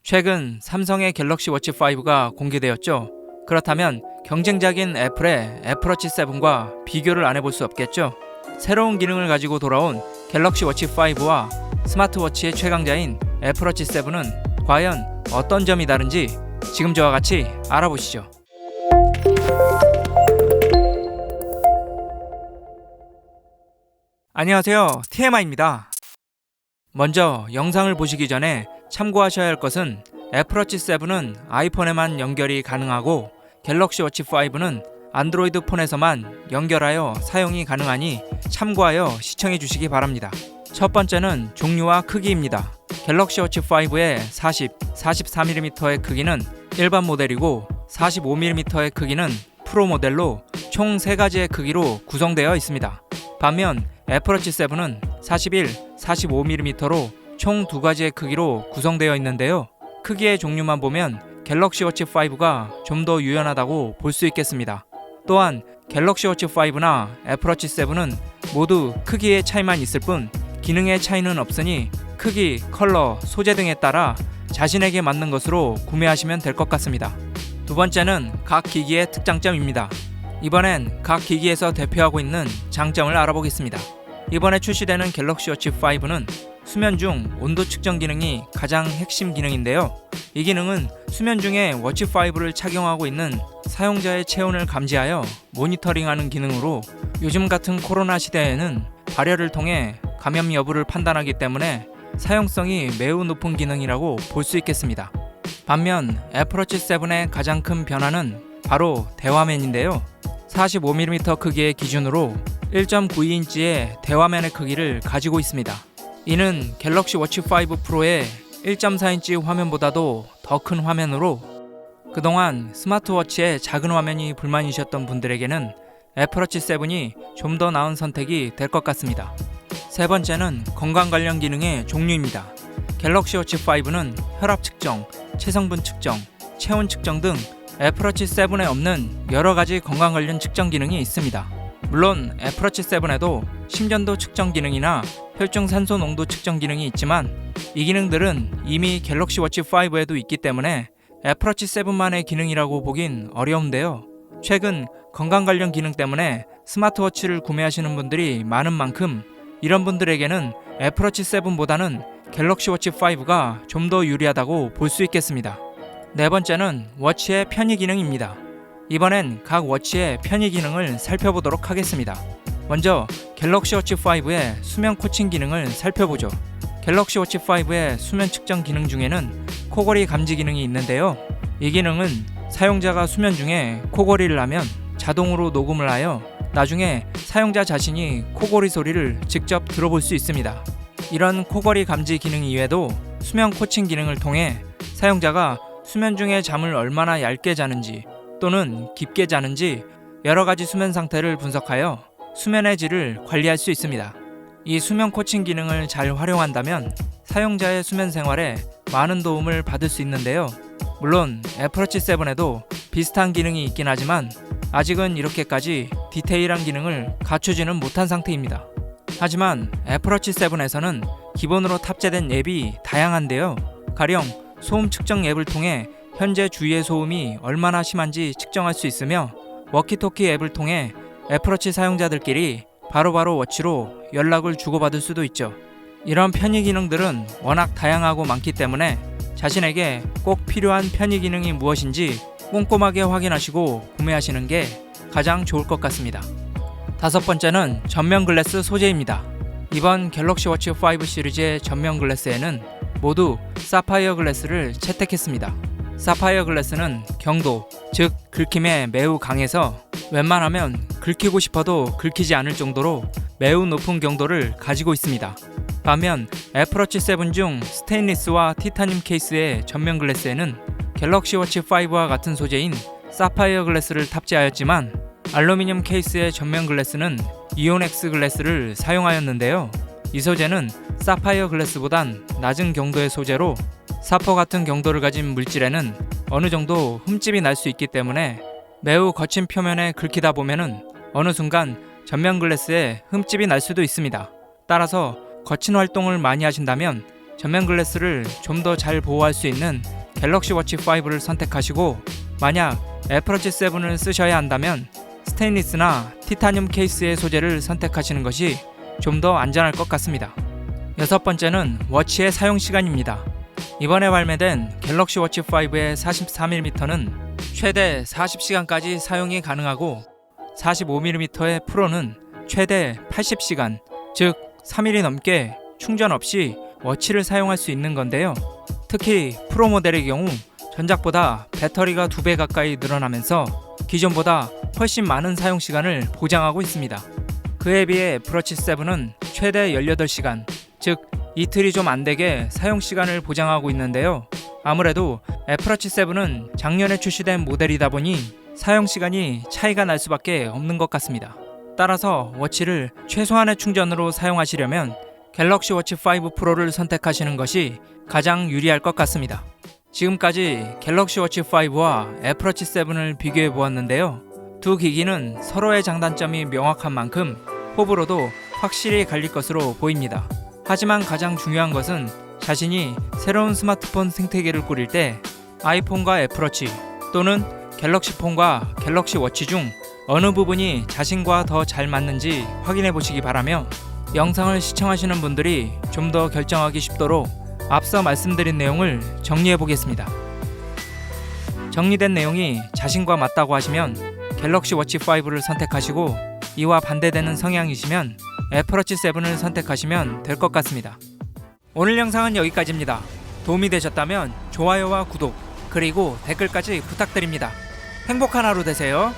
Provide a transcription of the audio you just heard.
최근 삼성의 갤럭시 워치 5가 공개되었죠. 그렇다면 경쟁작인 애플의 애플워치 7과 비교를 안 해볼 수 없겠죠. 새로운 기능을 가지고 돌아온 갤럭시 워치 5와 스마트워치의 최강자인 애플워치 7은 과연 어떤 점이 다른지 지금 저와 같이 알아보시죠. 안녕하세요, TMI입니다. 먼저 영상을 보시기 전에 참고하셔야 할 것은 애플워치 7은 아이폰에만 연결이 가능하고 갤럭시 워치 5는 안드로이드 폰에서만 연결하여 사용이 가능하니 참고하여 시청해 주시기 바랍니다. 첫 번째는 종류와 크기입니다. 갤럭시 워치 5의 44mm의 크기는 일반 모델이고 45mm의 크기는 프로 모델로 총 3가지의 크기로 구성되어 있습니다. 반면 애플워치 7은 45mm로 총 2가지의 크기로 구성되어 있는데요. 크기의 종류만 보면 갤럭시 워치 5가 좀 더 유연하다고 볼 수 있겠습니다. 또한 갤럭시 워치 5나 애플워치 7은 모두 크기의 차이만 있을 뿐 기능의 차이는 없으니 크기, 컬러, 소재 등에 따라 자신에게 맞는 것으로 구매하시면 될 것 같습니다. 두 번째는 각 기기의 특장점입니다. 이번엔 각 기기에서 대표하고 있는 장점을 알아보겠습니다. 이번에 출시되는 갤럭시 워치 5는 수면 중 온도 측정 기능이 가장 핵심 기능인데요. 이 기능은 수면 중에 워치 5를 착용하고 있는 사용자의 체온을 감지하여 모니터링하는 기능으로 요즘 같은 코로나 시대에는 발열을 통해 감염 여부를 판단하기 때문에 사용성이 매우 높은 기능이라고 볼 수 있겠습니다. 반면 애플워치 7의 가장 큰 변화는 바로 대화면인데요. 45mm 크기의 기준으로 1.92인치의 대화면의 크기를 가지고 있습니다. 이는 갤럭시 워치 5 프로의 1.4인치 화면보다도 더 큰 화면으로 그동안 스마트워치의 작은 화면이 불만이셨던 분들에게는 애플워치 7이 좀 더 나은 선택이 될 것 같습니다. 세 번째는 건강 관련 기능의 종류입니다. 갤럭시 워치 5는 혈압 측정, 체성분 측정, 체온 측정 등 애플워치 7에 없는 여러가지 건강 관련 측정 기능이 있습니다. 물론 애플워치 7에도 심전도 측정 기능이나 혈중 산소 농도 측정 기능이 있지만 이 기능들은 이미 갤럭시 워치 5에도 있기 때문에 애플워치 7만의 기능이라고 보긴 어려운데요. 최근 건강 관련 기능 때문에 스마트워치를 구매하시는 분들이 많은 만큼 이런 분들에게는 애플워치 7보다는 갤럭시 워치 5가 좀 더 유리하다고 볼 수 있겠습니다. 네 번째는 워치의 편의 기능입니다. 이번엔 각 워치의 편의 기능을 살펴보도록 하겠습니다. 먼저 갤럭시 워치 5의 수면 코칭 기능을 살펴보죠. 갤럭시 워치 5의 수면 측정 기능 중에는 코골이 감지 기능이 있는데요. 이 기능은 사용자가 수면 중에 코골이를 하면 자동으로 녹음을 하여 나중에 사용자 자신이 코골이 소리를 직접 들어볼 수 있습니다. 이런 코골이 감지 기능 이외에도 수면 코칭 기능을 통해 사용자가 수면 중에 잠을 얼마나 얇게 자는지 또는 깊게 자는지 여러가지 수면 상태를 분석하여 수면의 질을 관리할 수 있습니다. 이 수면 코칭 기능을 잘 활용한다면 사용자의 수면 생활에 많은 도움을 받을 수 있는데요. 물론 애플워치 7에도 비슷한 기능이 있긴 하지만 아직은 이렇게까지 디테일한 기능을 갖추지는 못한 상태입니다. 하지만 애플워치 7에서는 기본으로 탑재된 앱이 다양한데요. 가령 소음 측정 앱을 통해 현재 주위의 소음이 얼마나 심한지 측정할 수 있으며 워키토키 앱을 통해 애플워치 사용자들끼리 바로바로 워치로 연락을 주고받을 수도 있죠. 이런 편의 기능들은 워낙 다양하고 많기 때문에 자신에게 꼭 필요한 편의 기능이 무엇인지 꼼꼼하게 확인하시고 구매하시는 게 가장 좋을 것 같습니다. 다섯 번째는 전면 글래스 소재입니다. 이번 갤럭시 워치 5 시리즈의 전면 글래스에는 모두 사파이어 글래스를 채택했습니다. 사파이어 글래스는 경도, 즉 긁힘에 매우 강해서 웬만하면 긁히고 싶어도 긁히지 않을 정도로 매우 높은 경도를 가지고 있습니다. 반면 애플워치 7 중 스테인리스와 티타늄 케이스의 전면 글래스에는 갤럭시 워치 5와 같은 소재인 사파이어 글래스를 탑재하였지만 알루미늄 케이스의 전면 글래스는 이온엑스 글래스를 사용하였는데요. 이 소재는 사파이어 글래스보단 낮은 경도의 소재로 사포 같은 경도를 가진 물질에는 어느 정도 흠집이 날 수 있기 때문에 매우 거친 표면에 긁히다 보면은 어느 순간 전면 글래스에 흠집이 날 수도 있습니다. 따라서 거친 활동을 많이 하신다면 전면 글래스를 좀 더 잘 보호할 수 있는 갤럭시 워치 5를 선택하시고, 만약 애플워치 7을 쓰셔야 한다면 스테인리스나 티타늄 케이스의 소재를 선택하시는 것이 좀 더 안전할 것 같습니다. 여섯 번째는 워치의 사용 시간입니다. 이번에 발매된 갤럭시 워치 5의 43mm는 최대 40시간까지 사용이 가능하고, 45mm의 프로는 최대 80시간, 즉 3일이 넘게 충전 없이 워치를 사용할 수 있는 건데요. 특히 프로 모델의 경우 전작보다 배터리가 2배 가까이 늘어나면서 기존보다 훨씬 많은 사용 시간을 보장하고 있습니다. 그에 비해 애플워치 7은 최대 18시간, 즉 이틀이 좀 안되게 사용 시간을 보장하고 있는데요. 아무래도 애플워치 7은 작년에 출시된 모델이다 보니 사용 시간이 차이가 날 수밖에 없는 것 같습니다. 따라서 워치를 최소한의 충전으로 사용하시려면 갤럭시 워치 5 프로를 선택하시는 것이 가장 유리할 것 같습니다. 지금까지 갤럭시 워치 5와 애플워치 7을 비교해 보았는데요. 두 기기는 서로의 장단점이 명확한 만큼 호불호도 확실히 갈릴 것으로 보입니다. 하지만 가장 중요한 것은 자신이 새로운 스마트폰 생태계를 꾸릴 때 아이폰과 애플워치 또는 갤럭시 폰과 갤럭시 워치 중 어느 부분이 자신과 더 잘 맞는지 확인해 보시기 바라며, 영상을 시청하시는 분들이 좀 더 결정하기 쉽도록 앞서 말씀드린 내용을 정리해 보겠습니다. 정리된 내용이 자신과 맞다고 하시면 갤럭시 워치 5를 선택하시고, 이와 반대되는 성향이시면 애플워치 7을 선택하시면 될 것 같습니다. 오늘 영상은 여기까지입니다. 도움이 되셨다면 좋아요와 구독, 그리고 댓글까지 부탁드립니다. 행복한 하루 되세요.